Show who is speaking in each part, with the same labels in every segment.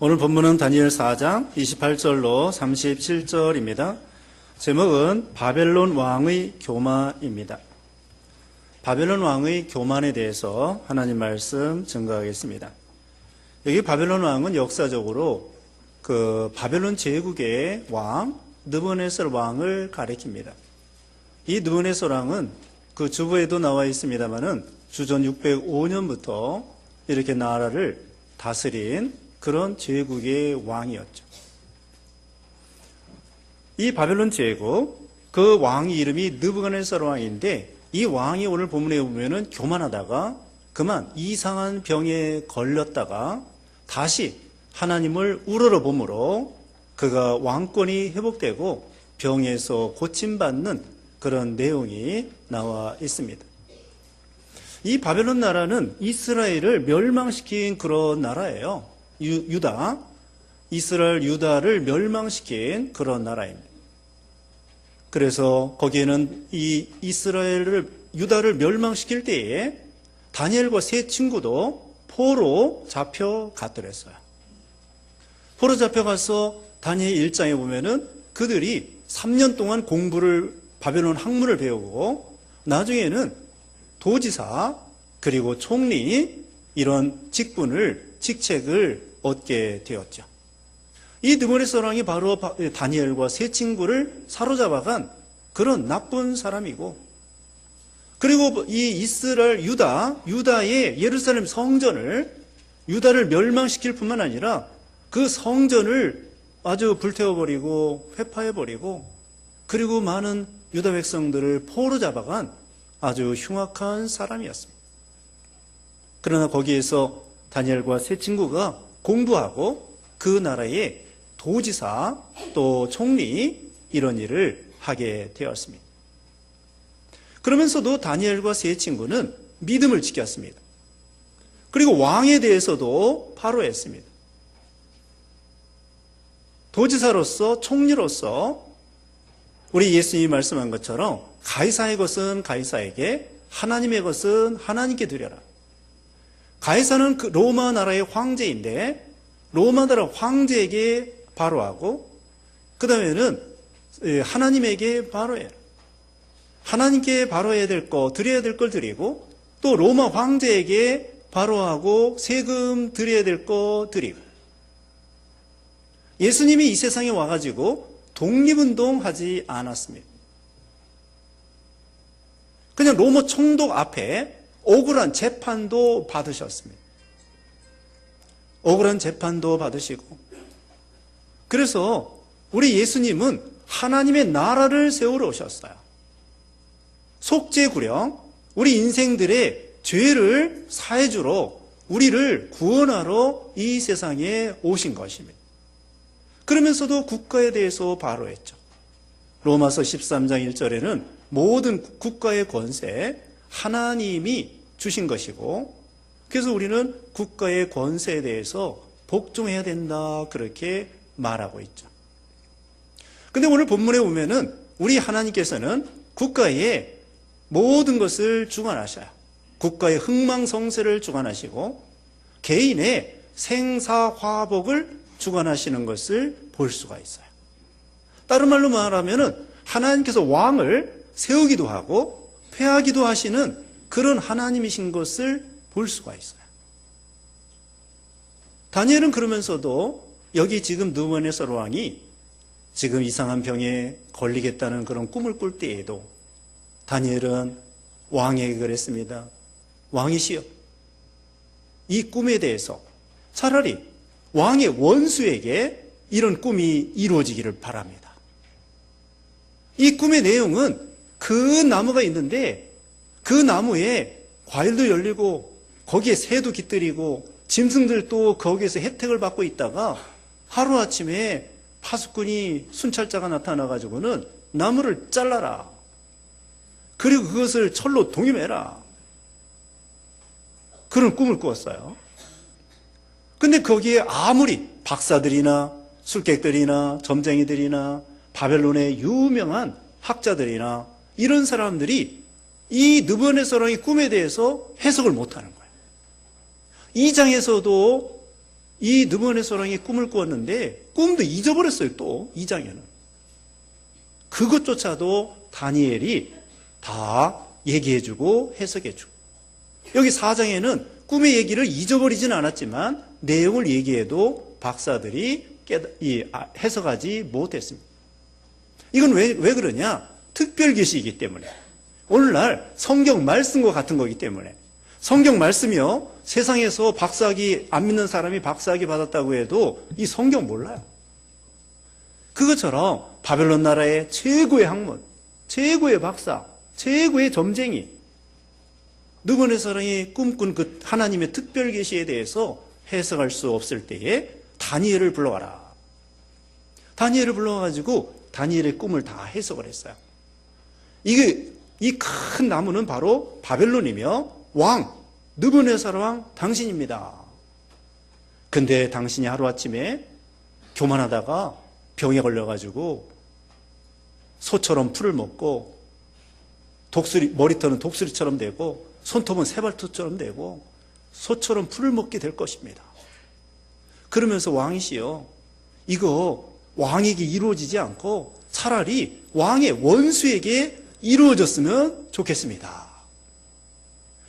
Speaker 1: 오늘 본문은 다니엘 4장 28절로 37절입니다. 제목은 바벨론 왕의 교만입니다. 바벨론 왕의 교만에 대해서 하나님 말씀 증거하겠습니다. 여기 바벨론 왕은 역사적으로 그 바벨론 제국의 왕 느부갓네살 왕을 가리킵니다. 이 느부갓네살 왕은 그 주보에도 나와 있습니다만은 주전 605년부터 이렇게 나라를 다스린 그런 제국의 왕이었죠. 이 바벨론 제국, 그 왕의 이름이 느부갓네살 왕인데, 이 왕이 오늘 본문에 보면은 교만하다가 그만 이상한 병에 걸렸다가 다시 하나님을 우러러봄으로 그가 왕권이 회복되고 병에서 고침받는 그런 내용이 나와 있습니다. 이 바벨론 나라는 이스라엘을 멸망시킨 그런 나라예요. 유다, 이스라엘 유다를 멸망시킨 그런 나라입니다. 그래서 거기에는 이 유다를 멸망시킬 때에 다니엘과 세 친구도 포로 잡혀갔더랬어요. 포로 잡혀가서 다니엘 1장에 보면은 그들이 3년 동안 바벨론 학문을 배우고 나중에는 도지사 그리고 총리 이런 직책을 얻게 되었죠. 이 느부갓네살 왕이 바로 다니엘과 세 친구를 사로잡아간 그런 나쁜 사람이고, 그리고 이 이스라엘 유다의 예루살렘 성전을 유다를 멸망시킬 뿐만 아니라 그 성전을 아주 불태워버리고 회파해버리고 그리고 많은 유다 백성들을 포로 잡아간 아주 흉악한 사람이었습니다. 그러나 거기에서 다니엘과 세 친구가 공부하고 그 나라의 도지사 또 총리 이런 일을 하게 되었습니다. 그러면서도 다니엘과 세 친구는 믿음을 지켰습니다. 그리고 왕에 대해서도 바로했습니다. 도지사로서 총리로서 우리 예수님이 말씀한 것처럼 가이사의 것은 가이사에게, 하나님의 것은 하나님께 드려라. 가이사는 그 로마 나라의 황제인데 로마 나라 황제에게 바로하고 그 다음에는 하나님에게 바로해라. 하나님께 바로해야 될 거, 드려야 될 걸 드리고 또 로마 황제에게 바로하고 세금 드려야 될 거 드리고. 예수님이 이 세상에 와가지고 독립운동하지 않았습니다. 그냥 로마 총독 앞에 억울한 재판도 받으셨습니다. 억울한 재판도 받으시고. 그래서 우리 예수님은 하나님의 나라를 세우러 오셨어요. 속죄구령, 우리 인생들의 죄를 사해주러, 우리를 구원하러 이 세상에 오신 것입니다. 그러면서도 국가에 대해서 바로했죠. 로마서 13장 1절에는 모든 국가의 권세 하나님이 주신 것이고, 그래서 우리는 국가의 권세에 대해서 복종해야 된다 그렇게 말하고 있죠. 근데 오늘 본문에 보면은 우리 하나님께서는 국가에 모든 것을 주관하셔요. 국가의 흥망성쇠를 주관하시고 개인의 생사화복을 주관하시는 것을 볼 수가 있어요. 다른 말로 말하면은 하나님께서 왕을 세우기도 하고 폐하기도 하시는 그런 하나님이신 것을 볼 수가 있어요. 다니엘은 그러면서도 여기 지금 느부갓네살 왕이 지금 이상한 병에 걸리겠다는 그런 꿈을 꿀 때에도 다니엘은 왕에게 그랬습니다. 왕이시여, 이 꿈에 대해서 차라리 왕의 원수에게 이런 꿈이 이루어지기를 바랍니다. 이 꿈의 내용은 그 나무가 있는데 그 나무에 과일도 열리고 거기에 새도 깃들이고 짐승들도 거기에서 혜택을 받고 있다가 하루아침에 파수꾼이 순찰자가 나타나가지고는 나무를 잘라라. 그리고 그것을 철로 동임해라. 그런 꿈을 꾸었어요. 근데 거기에 아무리 박사들이나 술객들이나 점쟁이들이나 바벨론의 유명한 학자들이나 이런 사람들이 이 느부갓네살 왕의 꿈에 대해서 해석을 못하는 거예요. 2장에서도 이 느부갓네살이 꿈을 꾸었는데 꿈도 잊어버렸어요. 또 2장에는 그것조차도 다니엘이 다 얘기해주고 해석해주고, 여기 4장에는 꿈의 얘기를 잊어버리지는 않았지만 내용을 얘기해도 박사들이 해석하지 못했습니다. 이건 왜 그러냐? 특별 계시이기 때문에, 오늘날 성경 말씀과 같은 거기 때문에. 성경 말씀이요, 세상에서 박사학위 안 믿는 사람이 박사학위 받았다고 해도 이 성경 몰라요. 그것처럼 바벨론 나라의 최고의 학문, 최고의 박사, 최고의 점쟁이 느부갓네살이 꿈꾼 그 하나님의 특별 계시에 대해서 해석할 수 없을 때에 다니엘을 불러와라. 다니엘을 불러가지고 다니엘의 꿈을 다 해석을 했어요. 이게 이 큰 나무는 바로 바벨론이며 왕 느부갓네살 왕 당신입니다. 근데 당신이 하루아침에 교만하다가 병에 걸려가지고 소처럼 풀을 먹고 머리털은 독수리처럼 되고 손톱은 새발톱처럼 되고 소처럼 풀을 먹게 될 것입니다. 그러면서 왕이시여, 이거 왕에게 이루어지지 않고 차라리 왕의 원수에게 이루어졌으면 좋겠습니다.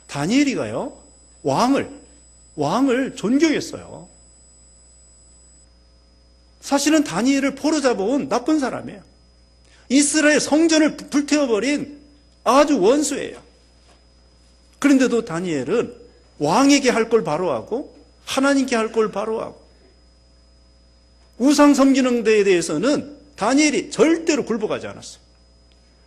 Speaker 1: 다니엘이가요, 왕을 존경했어요. 사실은 다니엘을 포로 잡아온 나쁜 사람이에요. 이스라엘 성전을 불태워버린 아주 원수예요. 그런데도 다니엘은 왕에게 할 걸 바로 하고 하나님께 할 걸 바로 하고, 우상 섬기는 데에 대해서는 다니엘이 절대로 굴복하지 않았어요.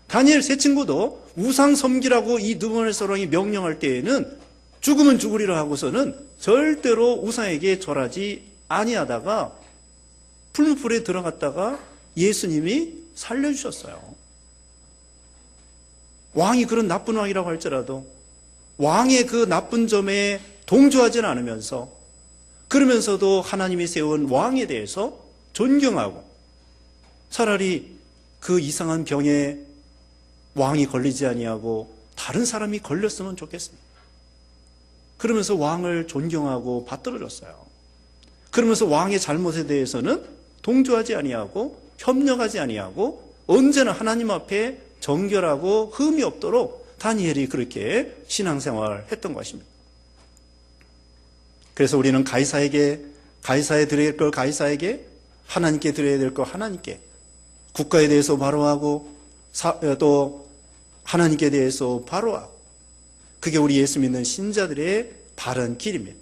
Speaker 1: 다니엘 세 친구도 우상 섬기라고 이 느부갓네살 왕이 명령할 때에는 죽으면 죽으리라 하고서는 절대로 우상에게 절하지 아니하다가 풀무불에 들어갔다가 예수님이 살려주셨어요. 왕이 그런 나쁜 왕이라고 할지라도 왕의 그 나쁜 점에 동조하지는 않으면서, 그러면서도 하나님이 세운 왕에 대해서 존경하고, 차라리 그 이상한 병에 왕이 걸리지 아니하고 다른 사람이 걸렸으면 좋겠습니다. 그러면서 왕을 존경하고 받들어줬어요. 그러면서 왕의 잘못에 대해서는 동조하지 아니하고 협력하지 아니하고 언제나 하나님 앞에 정결하고 흠이 없도록 다니엘이 그렇게 신앙생활을 했던 것입니다. 그래서 우리는 가이사에게 드려야 될 걸 가이사에게, 하나님께 드려야 될 걸 하나님께, 국가에 대해서 바로하고 또 하나님께 대해서 바로하고, 그게 우리 예수 믿는 신자들의 바른 길입니다.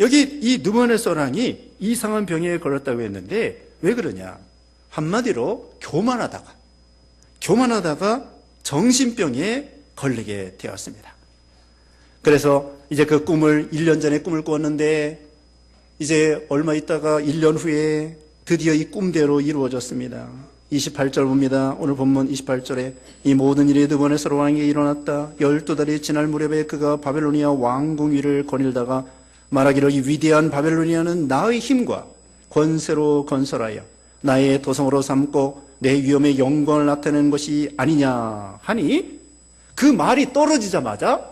Speaker 1: 여기 이 느부갓네살 왕이 이상한 병에 걸렸다고 했는데 왜 그러냐? 한마디로 교만하다가 정신병에 걸리게 되었습니다. 그래서 이제 그 꿈을 1년 전에 꿈을 꾸었는데 이제 얼마 있다가 1년 후에 드디어 이 꿈대로 이루어졌습니다. 28절 봅니다. 오늘 본문 28절에 이 모든 일이 느부갓네살 왕에게 일어났다. 12달이 지날 무렵에 그가 바벨로니아 왕궁 위를 거닐다가 말하기를 이 위대한 바벨로니아는 나의 힘과 권세로 건설하여 나의 도성으로 삼고 내 위엄의 영광을 나타내는 것이 아니냐 하니, 그 말이 떨어지자마자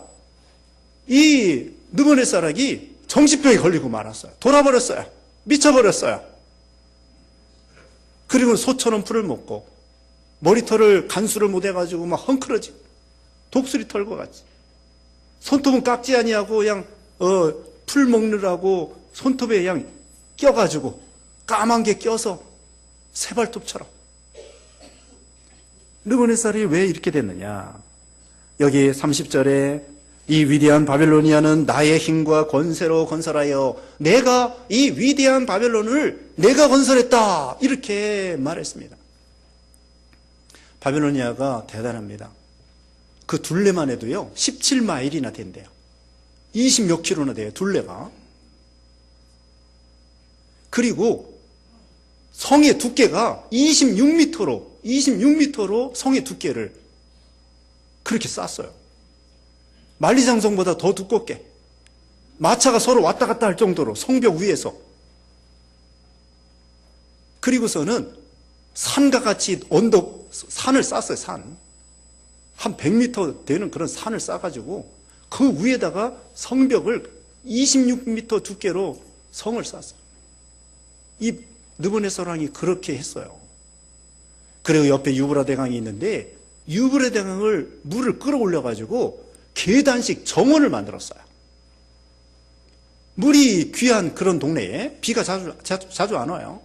Speaker 1: 이 느부갓네살이 정신병에 걸리고 말았어요. 돌아버렸어요. 미쳐버렸어요. 그리고 소처럼 풀을 먹고 머리털을 간수를 못해가지고 막 헝클어지고 독수리 털과 같이, 손톱은 깎지 아니하고 그냥 풀 먹느라고 손톱에 그냥 껴가지고 까만 게 껴서 새발톱처럼. 느부갓네살이 왜 이렇게 됐느냐? 여기 30절에 이 위대한 바벨로니아는 나의 힘과 권세로 건설하여 내가 이 위대한 바벨론을 내가 건설했다, 이렇게 말했습니다. 바벨로니아가 대단합니다. 그 둘레만 해도요 17마일이나 된대요. 20몇 킬로나 돼요, 둘레가. 그리고 성의 두께가 26m로 성의 두께를 그렇게 쌌어요. 만리장성보다 더 두껍게, 마차가 서로 왔다 갔다 할 정도로 성벽 위에서. 그리고서는 산과 같이 산을 쌌어요. 한 100m 되는 그런 산을 싸가지고 그 위에다가 성벽을 26m 두께로 성을 쌓았어요. 이 느부갓네살 왕이 그렇게 했어요. 그리고 옆에 유브라 대강이 있는데 유브라 대강을 물을 끌어올려가지고 계단식 정원을 만들었어요. 물이 귀한 그런 동네에 비가 자주 안 와요.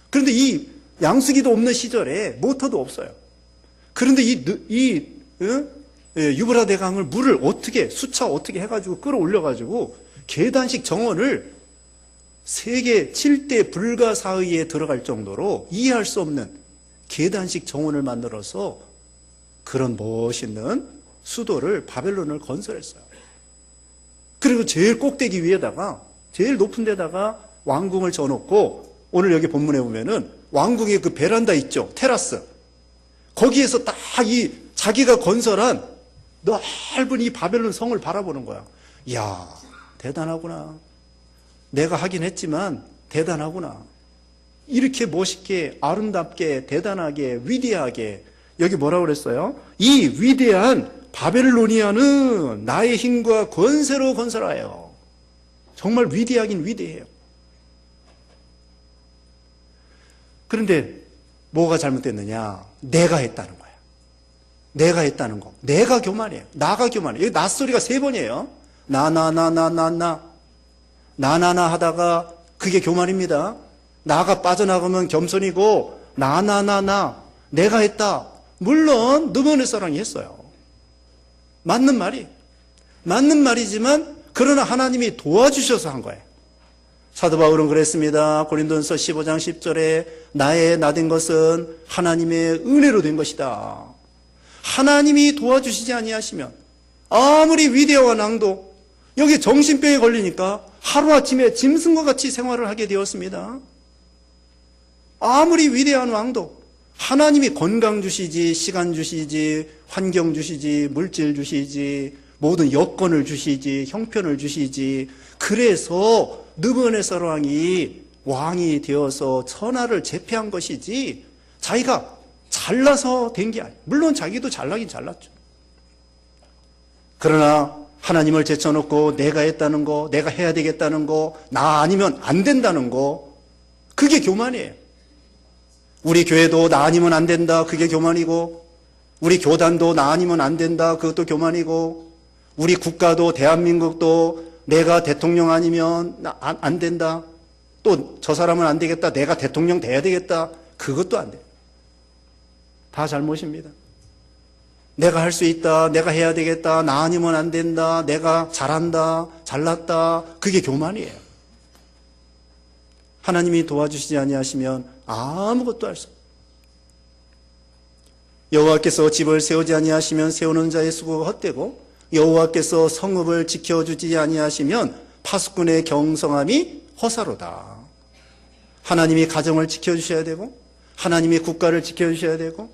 Speaker 1: 그런데 이 양수기도 없는 시절에 모터도 없어요. 그런데 유브라 대강을 물을 수차 어떻게 해가지고 끌어올려가지고 계단식 정원을 세계 7대 불가사의에 들어갈 정도로 이해할 수 없는 계단식 정원을 만들어서 그런 멋있는 수도를 바벨론을 건설했어요. 그리고 제일 꼭대기 위에다가 제일 높은 데다가 왕궁을 져놓고 오늘 여기 본문에 보면은 왕궁의 그 베란다 있죠. 테라스. 거기에서 딱 자기가 건설한 넓은 이 바벨론 성을 바라보는 거야. 이야, 대단하구나. 내가 하긴 했지만 대단하구나. 이렇게 멋있게 아름답게 대단하게 위대하게 여기 뭐라고 그랬어요? 이 위대한 바벨로니아는 나의 힘과 권세로 건설하여. 정말 위대하긴 위대해요. 그런데 뭐가 잘못됐느냐? 내가 했다는 거야. 내가 했다는 거. 내가 교만해요. 나가 교만해요. 여기 나 소리가 3번이에요. 나나나 하다가 그게 교만입니다. 나가 빠져나가면 겸손이고 나나나나 내가 했다. 물론 느부갓네살 왕이 했어요. 맞는 말이지만 그러나 하나님이 도와주셔서 한 거예요. 사도 바울은 그랬습니다. 고린도전서 15장 10절에 나의 나된 것은 하나님의 은혜로 된 것이다. 하나님이 도와주시지 아니하시면 아무리 위대한 왕도 여기 정신병에 걸리니까 하루아침에 짐승과 같이 생활을 하게 되었습니다. 아무리 위대한 왕도 하나님이 건강 주시지, 시간 주시지, 환경 주시지, 물질 주시지, 모든 여건을 주시지, 형편을 주시지. 그래서 느부갓네살 왕이 되어서 천하를 제패한 것이지 자기가 잘나서 된 게 아니에요. 물론 자기도 잘나긴 잘났죠. 그러나 하나님을 제쳐놓고 내가 했다는 거, 내가 해야 되겠다는 거, 나 아니면 안 된다는 거, 그게 교만이에요. 우리 교회도 나 아니면 안 된다, 그게 교만이고, 우리 교단도 나 아니면 안 된다, 그것도 교만이고, 우리 국가도 대한민국도 내가 대통령 아니면 안 된다, 또 저 사람은 안 되겠다, 내가 대통령 돼야 되겠다, 그것도 안 돼요. 다 잘못입니다. 내가 할 수 있다, 내가 해야 되겠다, 나 아니면 안 된다, 내가 잘한다, 잘났다, 그게 교만이에요. 하나님이 도와주시지 아니하시면 아무것도 할 수 없어요. 여호와께서 집을 세우지 아니하시면 세우는 자의 수고가 헛되고 여호와께서 성읍을 지켜주지 아니하시면 파수꾼의 경성함이 허사로다. 하나님이 가정을 지켜주셔야 되고 하나님이 국가를 지켜주셔야 되고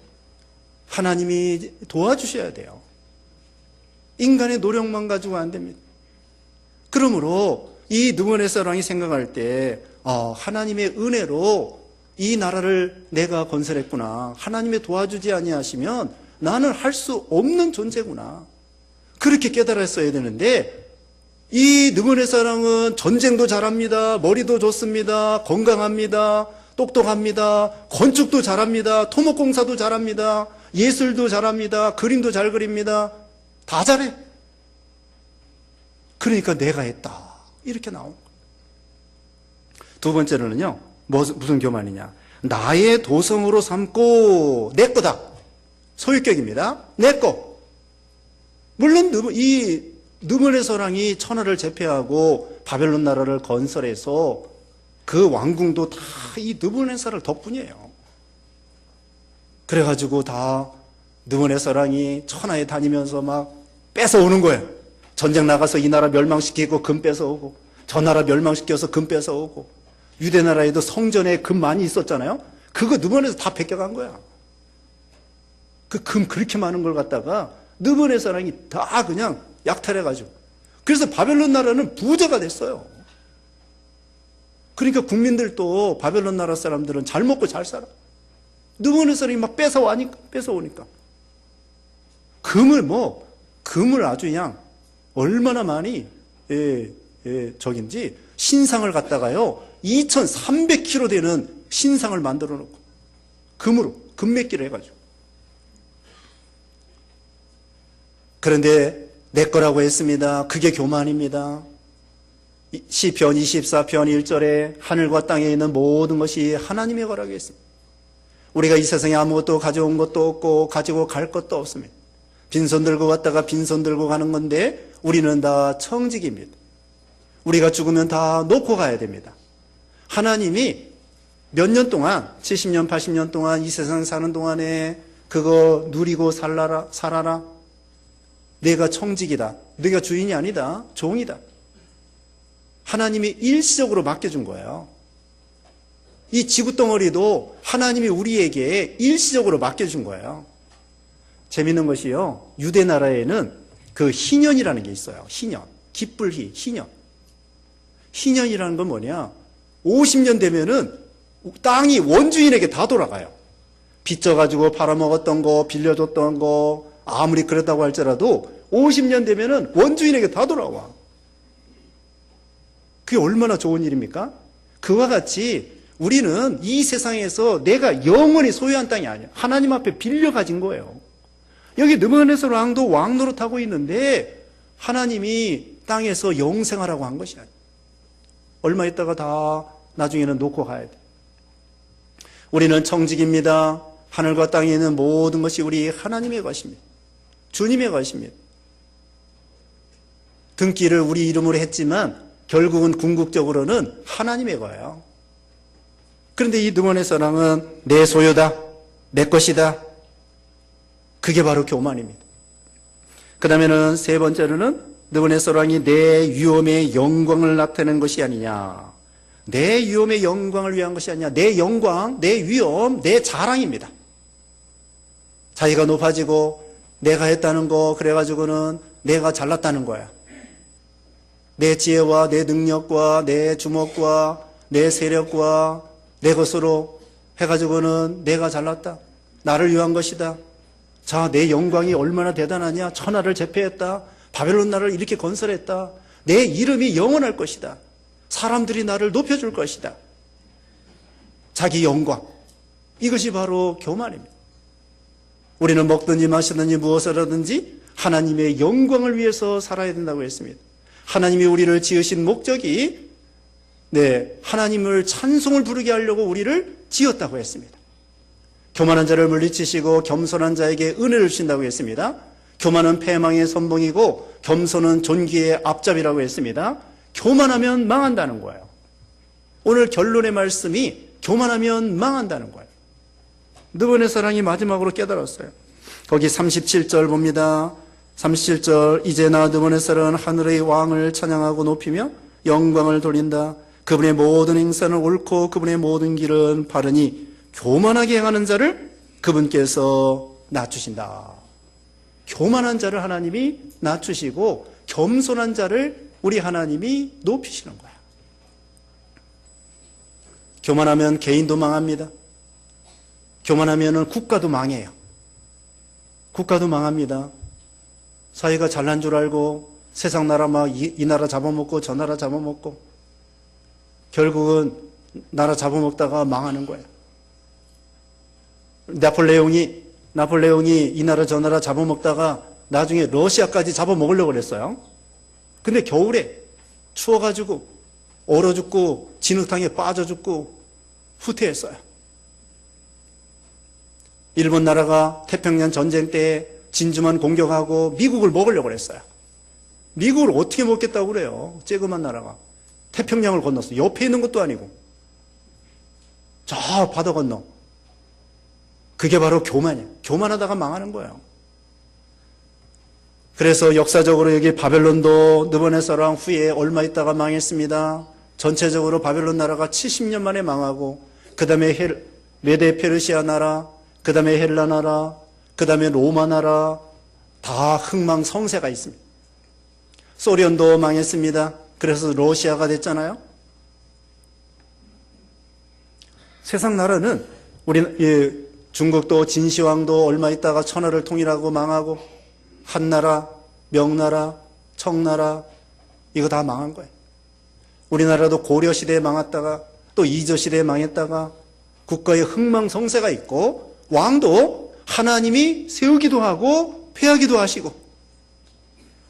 Speaker 1: 하나님이 도와주셔야 돼요. 인간의 노력만 가지고 안 됩니다. 그러므로 이 느부갓네살 왕이 생각할 때 하나님의 은혜로 이 나라를 내가 건설했구나. 하나님의 도와주지 아니하시면 나는 할 수 없는 존재구나. 그렇게 깨달았어야 되는데 이 느부갓네살 왕은 전쟁도 잘합니다. 머리도 좋습니다. 건강합니다. 똑똑합니다. 건축도 잘합니다. 토목공사도 잘합니다. 예술도 잘합니다. 그림도 잘 그립니다. 다 잘해. 그러니까 내가 했다. 이렇게 나온 거예요. 두 번째로는요. 무슨 교만이냐. 나의 도성으로 삼고 내 거다. 소유격입니다. 내 거. 물론 이 느부갓네살 왕이 천하를 제패하고 바벨론 나라를 건설해서 그 왕궁도 다 이 느부갓네살 덕분이에요. 그래가지고 다 느부갓네살 왕이 천하에 다니면서 막 뺏어오는 거예요. 전쟁 나가서 이 나라 멸망시키고 금 뺏어오고 저 나라 멸망시켜서 금 뺏어오고 유대 나라에도 성전에 금 많이 있었잖아요. 그거 느부갓네살 다 뺏겨간 거야. 그 금 그렇게 많은 걸 갖다가 느부갓네살 왕이 다 그냥 약탈해가지고 그래서 바벨론 나라는 부자가 됐어요. 그러니까 국민들도 바벨론 나라 사람들은 잘 먹고 잘 살아. 느부갓네살이 막 뺏어오니까 금을 아주 그냥 얼마나 많이 적인지 신상을 갖다가요 2300kg 되는 신상을 만들어 놓고 금으로 금메기를 해가지고. 그런데 내 거라고 했습니다. 그게 교만입니다. 시편 24편 1절에 하늘과 땅에 있는 모든 것이 하나님의 거라고 했습니다. 우리가 이 세상에 아무것도 가져온 것도 없고 가지고 갈 것도 없습니다. 빈손 들고 갔다가 빈손 들고 가는 건데 우리는 다 청직입니다. 우리가 죽으면 다 놓고 가야 됩니다. 하나님이 몇 년 동안 70년 80년 동안 이 세상 사는 동안에 그거 누리고 살아라. 내가 청직이다. 내가 주인이 아니다. 종이다. 하나님이 일시적으로 맡겨준 거예요. 이 지구덩어리도 하나님이 우리에게 일시적으로 맡겨준 거예요. 재밌는 것이요. 유대 나라에는 그 희년이라는 게 있어요. 희년. 기쁠희, 희년. 희년이라는 건 뭐냐? 50년 되면은 땅이 원주인에게 다 돌아가요. 빚져가지고 팔아먹었던 거, 빌려줬던 거, 아무리 그랬다고 할지라도 50년 되면은 원주인에게 다 돌아와. 그게 얼마나 좋은 일입니까? 그와 같이 우리는 이 세상에서 내가 영원히 소유한 땅이 아니야. 하나님 앞에 빌려 가진 거예요. 여기 느부갓네살 왕도 왕노릇하고 있는데 하나님이 땅에서 영생하라고 한 것이 아니야. 얼마 있다가 다 나중에는 놓고 가야 돼. 우리는 청직입니다. 하늘과 땅에 있는 모든 것이 우리 하나님의 것입니다. 주님의 것입니다. 등기를 우리 이름으로 했지만 결국은 궁극적으로는 하나님의 거예요. 그런데 이 느부갓네살 왕은 내 소유다, 내 것이다. 그게 바로 교만입니다. 그 다음에는 세 번째로는 느부갓네살 왕이 내 위엄의 영광을 나타내는 것이 아니냐. 내 위엄의 영광을 위한 것이 아니냐. 내 영광, 내 위엄, 내 자랑입니다. 자기가 높아지고 내가 했다는 거 그래가지고는 내가 잘났다는 거야. 내 지혜와 내 능력과 내 주먹과 내 세력과 내 것으로 해가지고는 내가 잘났다. 나를 위한 것이다. 자, 내 영광이 얼마나 대단하냐. 천하를 제패했다. 바벨론 나라를 이렇게 건설했다. 내 이름이 영원할 것이다. 사람들이 나를 높여줄 것이다. 자기 영광. 이것이 바로 교만입니다. 우리는 먹든지 마시든지 무엇을 하든지 하나님의 영광을 위해서 살아야 된다고 했습니다. 하나님이 우리를 지으신 목적이 하나님을 찬송을 부르게 하려고 우리를 지었다고 했습니다. 교만한 자를 물리치시고 겸손한 자에게 은혜를 주신다고 했습니다. 교만은 패망의 선봉이고 겸손은 존귀의 앞잡이라고 했습니다. 교만하면 망한다는 거예요. 오늘 결론의 말씀이 교만하면 망한다는 거예요. 느부갓네살 왕이 마지막으로 깨달았어요. 거기 37절 봅니다. 37절 이제 나 느부갓네살은 하늘의 왕을 찬양하고 높이며 영광을 돌린다. 그분의 모든 행사는 옳고 그분의 모든 길은 바르니 교만하게 행하는 자를 그분께서 낮추신다. 교만한 자를 하나님이 낮추시고 겸손한 자를 우리 하나님이 높이시는 거야. 교만하면 개인도 망합니다. 교만하면 국가도 망해요. 국가도 망합니다. 자기가 잘난 줄 알고 세상 나라 막 이 나라 잡아먹고 저 나라 잡아먹고 결국은 나라 잡아먹다가 망하는 거예요. 나폴레옹이 이 나라 저 나라 잡아먹다가 나중에 러시아까지 잡아먹으려고 그랬어요. 근데 겨울에 추워가지고 얼어 죽고 진흙탕에 빠져 죽고 후퇴했어요. 일본 나라가 태평양 전쟁 때 진주만 공격하고 미국을 먹으려고 그랬어요. 미국을 어떻게 먹겠다고 그래요. 쬐그만 나라가. 태평양을 건넜어. 옆에 있는 것도 아니고. 저 바다 건너. 그게 바로 교만이에요. 교만하다가 망하는 거예요. 그래서 역사적으로 여기 바벨론도 느부갓네살 왕 후에 얼마 있다가 망했습니다. 전체적으로 바벨론 나라가 70년 만에 망하고 그 다음에 메데 페르시아 나라, 그 다음에 헬라 나라, 그 다음에 로마 나라 다 흥망성쇠가 있습니다. 소련도 망했습니다. 그래서 러시아가 됐잖아요. 세상 나라는 중국도 진시황도 얼마 있다가 천하를 통일하고 망하고 한나라, 명나라, 청나라 이거 다 망한 거예요. 우리나라도 고려시대에 망했다가 또 이조시대에 망했다가 국가의 흥망성쇠가 있고 왕도 하나님이 세우기도 하고 폐하기도 하시고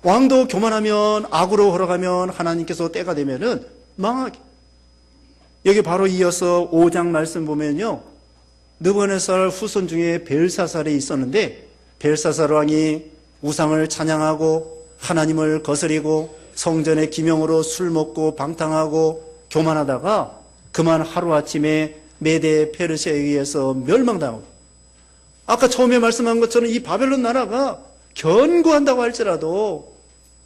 Speaker 1: 왕도 교만하면 악으로 걸어가면 하나님께서 때가 되면은 망하게. 여기 바로 이어서 5장 말씀 보면요. 느부갓네살 후손 중에 벨사살이 있었는데 벨사살 왕이 우상을 찬양하고 하나님을 거스리고 성전의 기명으로 술 먹고 방탕하고 교만하다가 그만 하루아침에 메데 페르시아에 의해서 멸망당하고 아까 처음에 말씀한 것처럼 이 바벨론 나라가 견고한다고 할지라도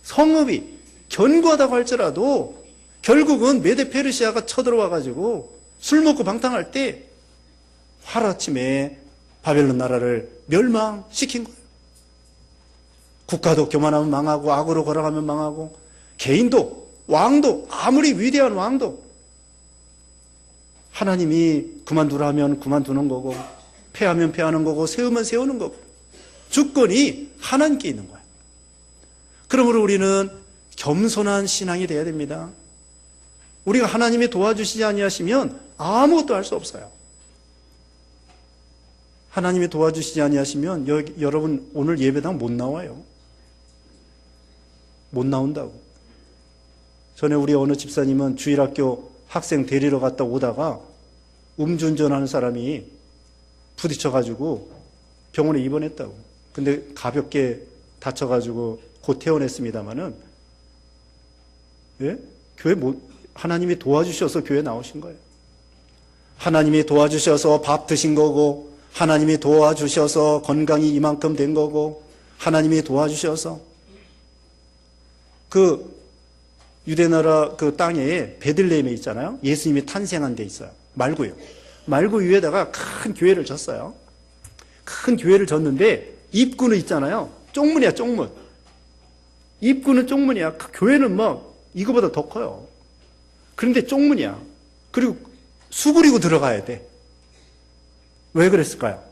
Speaker 1: 성읍이 견고하다고 할지라도 결국은 메데 페르시아가 쳐들어와 가지고 술 먹고 방탕할 때 하루아침에 바벨론 나라를 멸망시킨 거예요. 국가도 교만하면 망하고 악으로 걸어가면 망하고 개인도 왕도 아무리 위대한 왕도 하나님이 그만두라 하면 그만두는 거고 패하면 패하는 거고 세우면 세우는 거고 주권이 하나님께 있는 거예요. 그러므로 우리는 겸손한 신앙이 돼야 됩니다. 우리가 하나님이 도와주시지 아니하시면 아무것도 할 수 없어요. 하나님이 도와주시지 아니하시면 여러분 오늘 예배당 못 나와요. 못 나온다고. 전에 우리 어느 집사님은 주일학교 학생 데리러 갔다 오다가 음주운전하는 사람이 부딪혀가지고 병원에 입원했다고. 근데 가볍게 다쳐가지고 곧 퇴원했습니다마는 예? 교회 하나님이 도와주셔서 교회 나오신 거예요. 하나님이 도와주셔서 밥 드신 거고 하나님이 도와주셔서 건강이 이만큼 된 거고 하나님이 도와주셔서 그 유대나라 그 땅에 베들레헴에 있잖아요. 예수님이 탄생한 데 있어요. 말구요. 말구 위에다가 큰 교회를 졌어요. 큰 교회를 졌는데 입구는 있잖아요. 쪽문이야, 쪽문. 입구는 쪽문이야. 그 교회는 뭐 이거보다 더 커요. 그런데 쪽문이야. 그리고 수그리고 들어가야 돼. 왜 그랬을까요?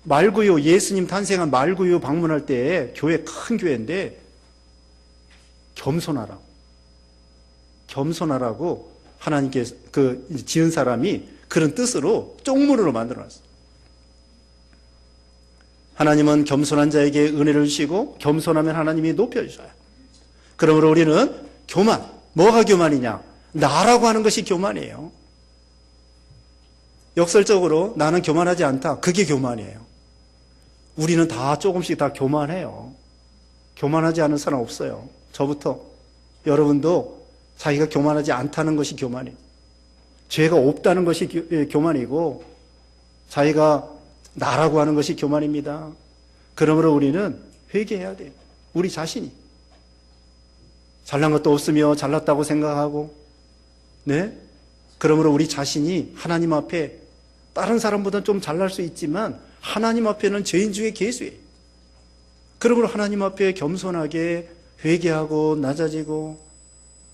Speaker 1: 말구요, 예수님 탄생한 말구요 방문할 때 교회 큰 교회인데 겸손하라고 하나님께서 그 지은 사람이 그런 뜻으로 쪽문으로 만들어놨어요. 하나님은 겸손한 자에게 은혜를 주시고 겸손하면 하나님이 높여주셔요. 그러므로 우리는 교만, 뭐가 교만이냐? 나라고 하는 것이 교만이에요. 역설적으로 나는 교만하지 않다. 그게 교만이에요. 우리는 다 조금씩 다 교만해요. 교만하지 않은 사람 없어요. 저부터 여러분도 자기가 교만하지 않다는 것이 교만이에요. 죄가 없다는 것이 교만이고 자기가 나라고 하는 것이 교만입니다. 그러므로 우리는 회개해야 돼요. 우리 자신이. 잘난 것도 없으며 잘났다고 생각하고 네? 그러므로 우리 자신이 하나님 앞에 다른 사람보다 좀 잘날 수 있지만 하나님 앞에는 죄인 중에 괴수예요. 그러므로 하나님 앞에 겸손하게 회개하고 낮아지고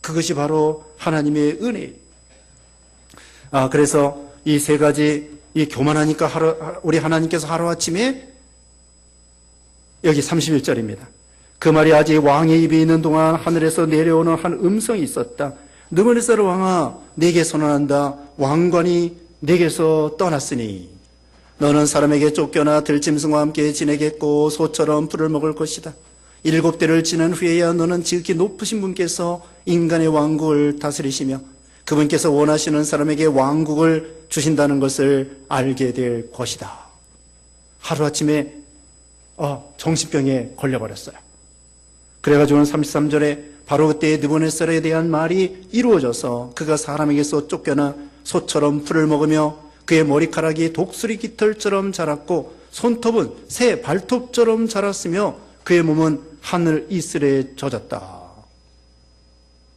Speaker 1: 그것이 바로 하나님의 은혜예요. 그래서 이 세 가지 이 교만하니까 우리 하나님께서 하루아침에 여기 31절입니다. 그 말이 아직 왕의 입에 있는 동안 하늘에서 내려오는 한 음성이 있었다. 느부갓네살 왕아 내게 선언한다. 왕관이 내게서 떠났으니 너는 사람에게 쫓겨나 들짐승과 함께 지내겠고 소처럼 풀을 먹을 것이다. 7대를 지난 후에야 너는 지극히 높으신 분께서 인간의 왕국을 다스리시며 그분께서 원하시는 사람에게 왕국을 주신다는 것을 알게 될 것이다. 하루아침에 정신병에 걸려버렸어요. 그래가지고는 33절에 바로 그때 느부갓네살에 대한 말이 이루어져서 그가 사람에게서 쫓겨나 소처럼 풀을 먹으며 그의 머리카락이 독수리 깃털처럼 자랐고 손톱은 새 발톱처럼 자랐으며 그의 몸은 하늘 이슬에 젖었다.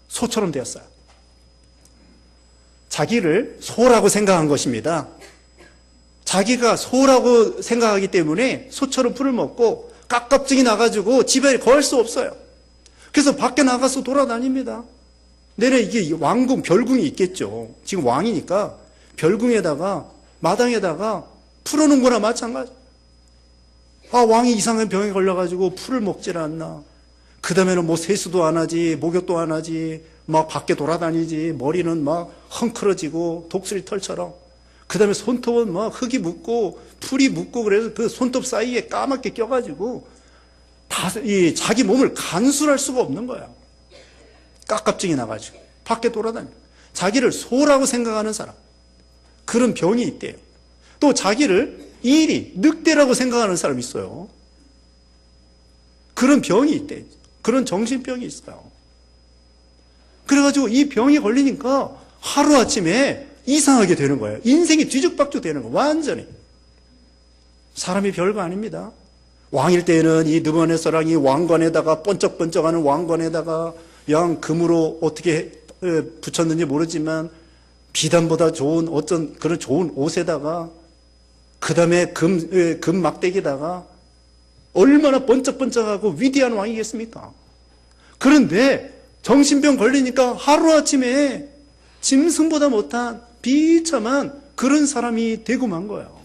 Speaker 1: 소처럼 되었어요. 자기를 소라고 생각한 것입니다. 자기가 소라고 생각하기 때문에 소처럼 풀을 먹고 깝깝증이 나가지고 집에 거할 수 없어요. 그래서 밖에 나가서 돌아다닙니다. 내내 이게 왕궁, 별궁이 있겠죠. 지금 왕이니까 별궁에다가 마당에다가 풀어놓은 거나 마찬가지. 왕이 이상한 병에 걸려가지고 풀을 먹질 않나. 그 다음에는 뭐 세수도 안 하지, 목욕도 안 하지, 막 밖에 돌아다니지. 머리는 막 헝클어지고 독수리 털처럼. 그 다음에 손톱은 막 흙이 묻고 풀이 묻고 그래서 그 손톱 사이에 까맣게 껴가지고 자기 몸을 간수할 수가 없는 거야. 깝깝증이 나가지고 밖에 돌아다녀. 자기를 소라고 생각하는 사람. 그런 병이 있대요. 또 자기를 일이 늑대라고 생각하는 사람이 있어요. 그런 병이 있대. 그런 정신병이 있어요. 그래가지고 이 병이 걸리니까 하루아침에 이상하게 되는 거예요. 인생이 뒤죽박죽 되는 거예요. 완전히. 사람이 별거 아닙니다. 왕일 때에는 이 느부갓네살이 왕관에다가 번쩍번쩍하는 왕관에다가 양 금으로 어떻게 붙였는지 모르지만 비단보다 좋은 어떤 그런 좋은 옷에다가 그 다음에 금 막대기에다가 얼마나 번쩍번쩍하고 위대한 왕이겠습니까? 그런데 정신병 걸리니까 하루아침에 짐승보다 못한 비참한 그런 사람이 되고 만 거예요.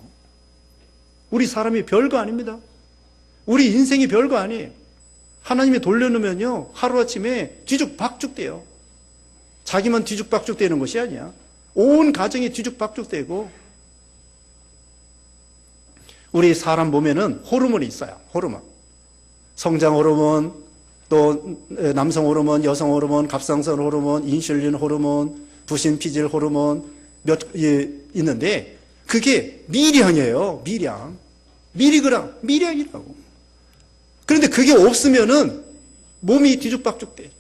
Speaker 1: 우리 사람이 별거 아닙니다. 우리 인생이 별거 아니에요. 하나님이 돌려놓으면요 하루아침에 뒤죽박죽돼요. 자기만 뒤죽박죽되는 것이 아니야. 온 가정이 뒤죽박죽되고. 우리 사람 몸에는 호르몬이 있어요. 호르몬. 성장 호르몬, 또 남성 호르몬, 여성 호르몬, 갑상선 호르몬, 인슐린 호르몬, 부신 피질 호르몬 있는데 그게 미량이에요. 미량이라고. 그런데 그게 없으면은 몸이 뒤죽박죽돼.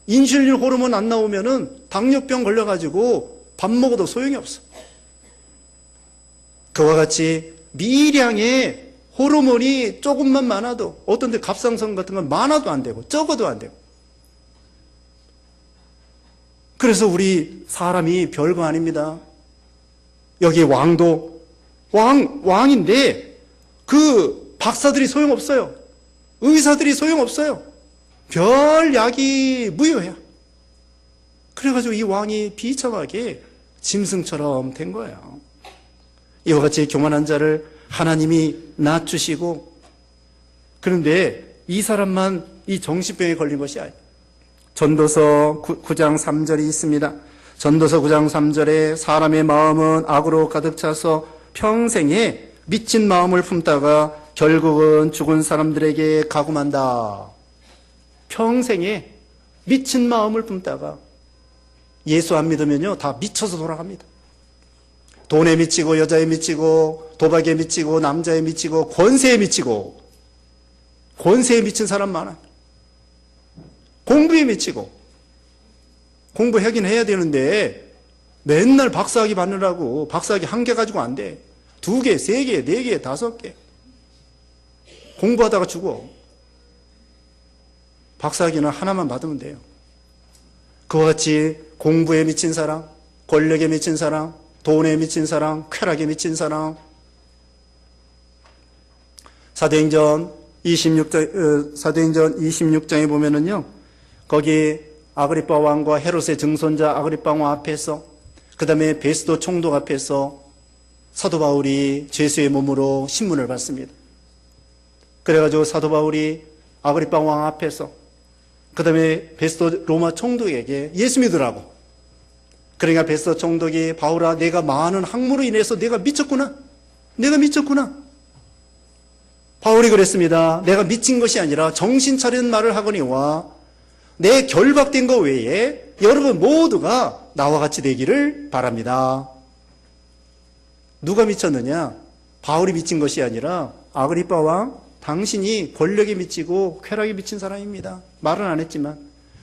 Speaker 1: 인슐린 호르몬 안 나오면은 당뇨병 걸려가지고 밥 먹어도 소용이 없어. 그와 같이 미량의 호르몬이 조금만 많아도, 어떤 데 갑상선 같은 건 많아도 안 되고 적어도 안 되고. 그래서 우리 사람이 별거 아닙니다. 여기 왕도 왕인데 그 박사들이 소용없어요. 의사들이 소용없어요. 별 약이 무효야. 그래가지고 이 왕이 비참하게 짐승처럼 된 거예요. 이와 같이 교만한 자를 하나님이 낮추시고, 그런데 이 사람만 이 정신병에 걸린 것이 아니에요. 전도서 9장 3절이 있습니다. 전도서 9장 3절에 사람의 마음은 악으로 가득 차서 평생에 미친 마음을 품다가 결국은 죽은 사람들에게 가금한다. 평생에 미친 마음을 품다가 예수 안 믿으면요 다 미쳐서 돌아갑니다. 돈에 미치고 여자에 미치고 도박에 미치고 남자에 미치고 권세에 미치고. 권세에 미친 사람 많아요. 공부에 미치고. 공부하긴 해야 되는데 맨날 박사학위 받느라고 박사학위 1개 가지고 안 돼. 2개, 3개, 4개, 5개. 공부하다가 죽어. 박사학위는 하나만 받으면 돼요. 그와 같이 공부에 미친 사람, 권력에 미친 사람, 돈에 미친 사람, 쾌락에 미친 사람. 사도행전 26장에 보면은요, 거기 아그리빠 왕과 헤롯의 증손자 아그리빠 왕 앞에서, 그 다음에 베스도 총독 앞에서 사도 바울이 죄수의 몸으로 신문을 받습니다. 그래가지고 사도 바울이 아그리빠 왕 앞에서, 그 다음에 베스도 로마 총독에게 예수 믿으라고. 그러니까 베스도 총독이 바울아, 내가 많은 학문으로 인해서 내가 미쳤구나. 바울이 그랬습니다. 내가 미친 것이 아니라 정신 차리는 말을 하거니와 내 결박된 것 외에 여러분 모두가 나와 같이 되기를 바랍니다. 누가 미쳤느냐? 바울이 미친 것이 아니라 아그리빠 왕, 당신이 권력에 미치고 쾌락에 미친 사람입니다. 말은 안 했지만.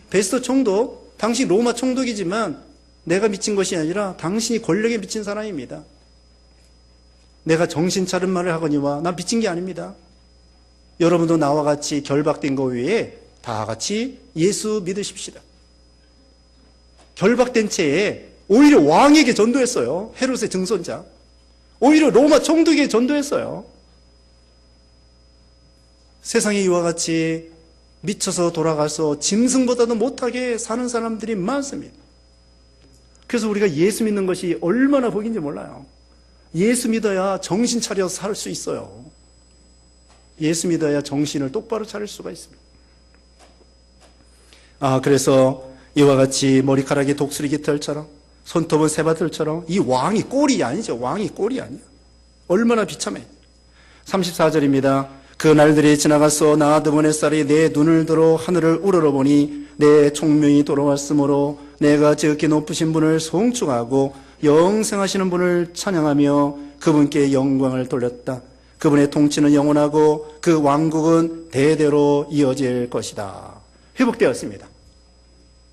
Speaker 1: 베스도 총독, 당신 로마 총독이지만 내가 미친 것이 아니라 당신이 권력에 미친 사람입니다. 내가 정신 차린 말을 하거니와 나 미친 게 아닙니다. 여러분도 나와 같이 결박된 것 외에 다 같이 예수 믿으십시다. 결박된 채에 오히려 왕에게 전도했어요. 헤롯의 증손자. 오히려 로마 총독에게 전도했어요. 세상에 이와 같이 미쳐서 돌아가서 짐승보다도 못하게 사는 사람들이 많습니다. 그래서 우리가 예수 믿는 것이 얼마나 복인지 몰라요. 예수 믿어야 정신 차려서 살 수 있어요. 예수 믿어야 정신을 똑바로 차릴 수가 있습니다. 그래서 이와 같이 머리카락이 독수리 깃털처럼 손톱은 새밭들처럼 이 왕이 꼴이 아니죠. 왕이 꼴이 아니야. 얼마나 비참해. 34절입니다. 그 날들이 지나갔어. 나 드문햇살이 내 눈을 들어 하늘을 우러러보니 내 총명이 돌아왔으므로 내가 지극히 높으신 분을 송축하고 영생하시는 분을 찬양하며 그분께 영광을 돌렸다. 그분의 통치는 영원하고 그 왕국은 대대로 이어질 것이다. 회복되었습니다.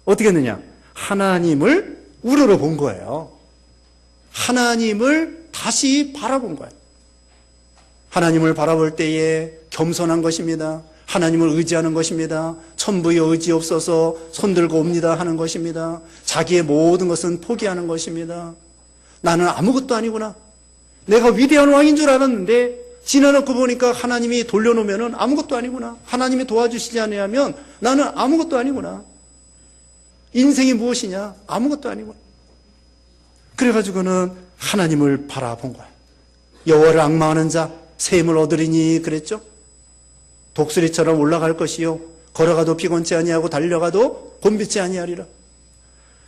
Speaker 1: 어떻게 했느냐? 하나님을 우러러본 거예요. 하나님을 다시 바라본 거예요. 하나님을 바라볼 때에 겸손한 것입니다. 하나님을 의지하는 것입니다. 천부의 의지 없어서 손들고 옵니다 하는 것입니다. 자기의 모든 것은 포기하는 것입니다. 나는 아무것도 아니구나. 내가 위대한 왕인 줄 알았는데 지나놓고 보니까 하나님이 돌려놓으면 아무것도 아니구나. 하나님이 도와주시지 않으면 나는 아무것도 아니구나. 인생이 무엇이냐? 아무것도 아니구나. 그래가지고는 하나님을 바라본 거야. 여호와를 앙망하는 자 샘을 얻으리니 그랬죠. 독수리처럼 올라갈 것이요 걸어가도 피곤치 아니하고 달려가도 곤비치 아니하리라.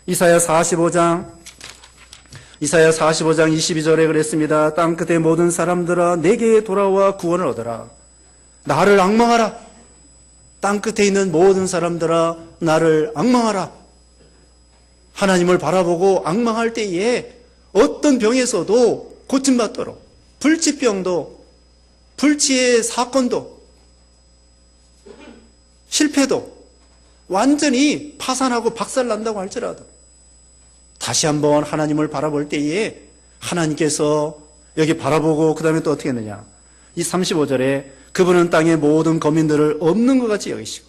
Speaker 1: 이사야 45장 22절에 그랬습니다. 땅끝의 모든 사람들아 내게 돌아와 구원을 얻어라. 나를 앙망하라. 땅끝에 있는 모든 사람들아 나를 앙망하라. 하나님을 바라보고 앙망할 때에 어떤 병에서도 고침받도록 불치병도 불치의 사건도 실패도 완전히 파산하고 박살난다고 할지라도 다시 한번 하나님을 바라볼 때에 하나님께서 여기 바라보고 그 다음에 또 어떻게 했느냐. 이 35절에 그분은 땅의 모든 거민들을 없는 것 같이 여기시고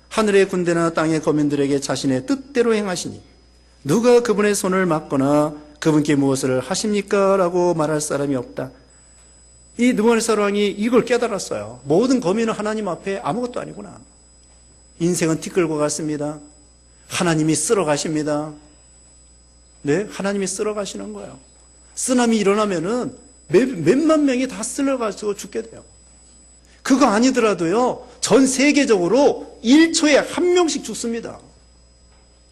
Speaker 1: 하늘의 군대나 땅의 거민들에게 자신의 뜻대로 행하시니 누가 그분의 손을 막거나 그분께 무엇을 하십니까? 라고 말할 사람이 없다. 이 느부갓네살 왕이 이걸 깨달았어요. 모든 거민은 하나님 앞에 아무것도 아니구나. 인생은 티끌과 같습니다. 하나님이 쓸어 가십니다. 네, 하나님이 쓸어 가시는 거예요. 쓰나미 일어나면은 몇만 명이 다 쓸어가지고 죽게 돼요. 그거 아니더라도요, 전 세계적으로 1초에 한 명씩 죽습니다.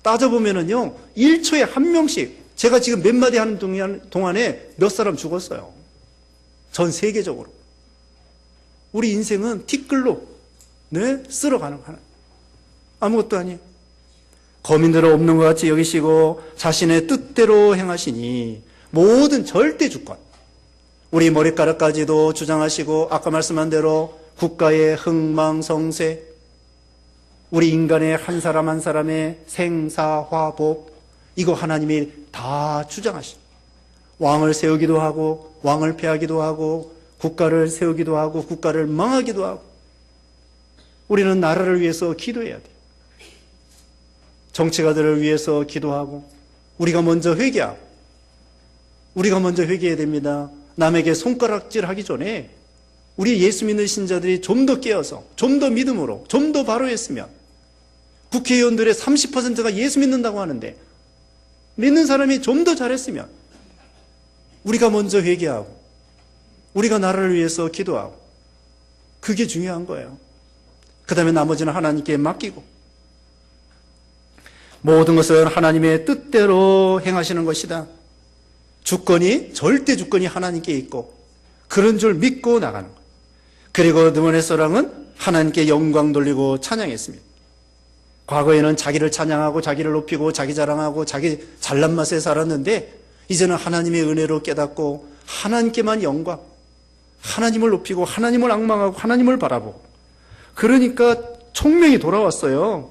Speaker 1: 따져보면은요, 1초에 한 명씩, 제가 지금 몇 마디 하는 동안에 몇 사람 죽었어요. 전 세계적으로. 우리 인생은 티끌로, 네, 쓸어가는 거예요. 아무것도 아니에요. 거민들은 없는 것 같이 여기시고 자신의 뜻대로 행하시니 모든 절대 주권, 우리 머리카락까지도 주장하시고 아까 말씀한 대로 국가의 흥망성쇠, 우리 인간의 한 사람 한 사람의 생사화복, 이거 하나님이 다 주장하십니다. 왕을 세우기도 하고 왕을 폐하기도 하고 국가를 세우기도 하고 국가를 망하기도 하고. 우리는 나라를 위해서 기도해야 돼요. 정치가들을 위해서 기도하고 우리가 먼저 회개해야 됩니다. 남에게 손가락질 하기 전에 우리 예수 믿는 신자들이 좀 더 깨어서 좀 더 믿음으로 좀 더 바로 했으면, 국회의원들의 30%가 예수 믿는다고 하는데 믿는 사람이 좀 더 잘했으면 우리가 먼저 회개하고 우리가 나라를 위해서 기도하고, 그게 중요한 거예요. 그 다음에 나머지는 하나님께 맡기고, 모든 것은 하나님의 뜻대로 행하시는 것이다. 주권이, 절대 주권이 하나님께 있고 그런 줄 믿고 나가는 것. 그리고 느부갓네살 왕은 하나님께 영광 돌리고 찬양했습니다. 과거에는 자기를 찬양하고 자기를 높이고 자기 자랑하고 자기 잘난 맛에 살았는데 이제는 하나님의 은혜로 깨닫고 하나님께만 영광, 하나님을 높이고 하나님을 앙망하고 하나님을 바라보고, 그러니까 총명이 돌아왔어요.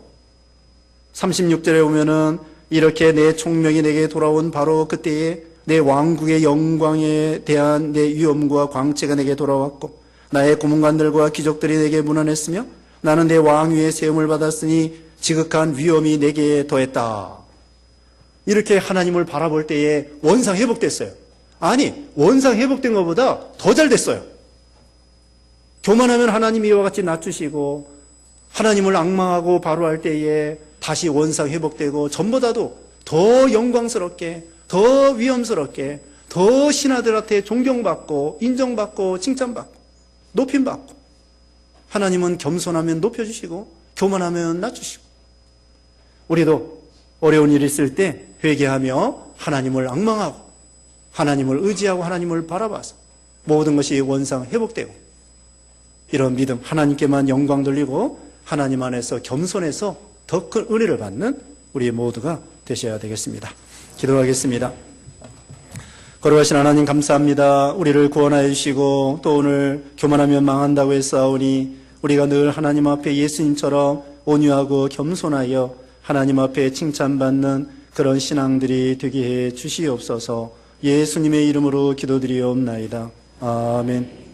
Speaker 1: 36절에 보면은 이렇게 내 총명이 내게 돌아온 바로 그때에 내 왕국의 영광에 대한 내 위엄과 광채가 내게 돌아왔고 나의 고문관들과 귀족들이 내게 문안했으며 나는 내 왕위의 세움을 받았으니 지극한 위엄이 내게 더했다. 이렇게 하나님을 바라볼 때에 원상 회복됐어요. 아니, 원상 회복된 것보다 더 잘 됐어요. 교만하면 하나님이 이와 같이 낮추시고 하나님을 앙망하고 바로할 때에 다시 원상 회복되고 전보다도 더 영광스럽게, 더 위엄스럽게, 더 신하들한테 존경받고 인정받고 칭찬받고 높임받고, 하나님은 겸손하면 높여주시고 교만하면 낮추시고. 우리도 어려운 일이 있을 때 회개하며 하나님을 앙망하고 하나님을 의지하고 하나님을 바라봐서 모든 것이 원상 회복되고 이런 믿음, 하나님께만 영광 돌리고 하나님 안에서 겸손해서 더 큰 은혜를 받는 우리 모두가 되셔야 되겠습니다. 기도하겠습니다. 거룩하신 하나님 감사합니다. 우리를 구원하여 주시고 또 오늘 교만하면 망한다고 했사오니 우리가 늘 하나님 앞에 예수님처럼 온유하고 겸손하여 하나님 앞에 칭찬받는 그런 신앙들이 되게 해 주시옵소서. 예수님의 이름으로 기도드리옵나이다. 아멘.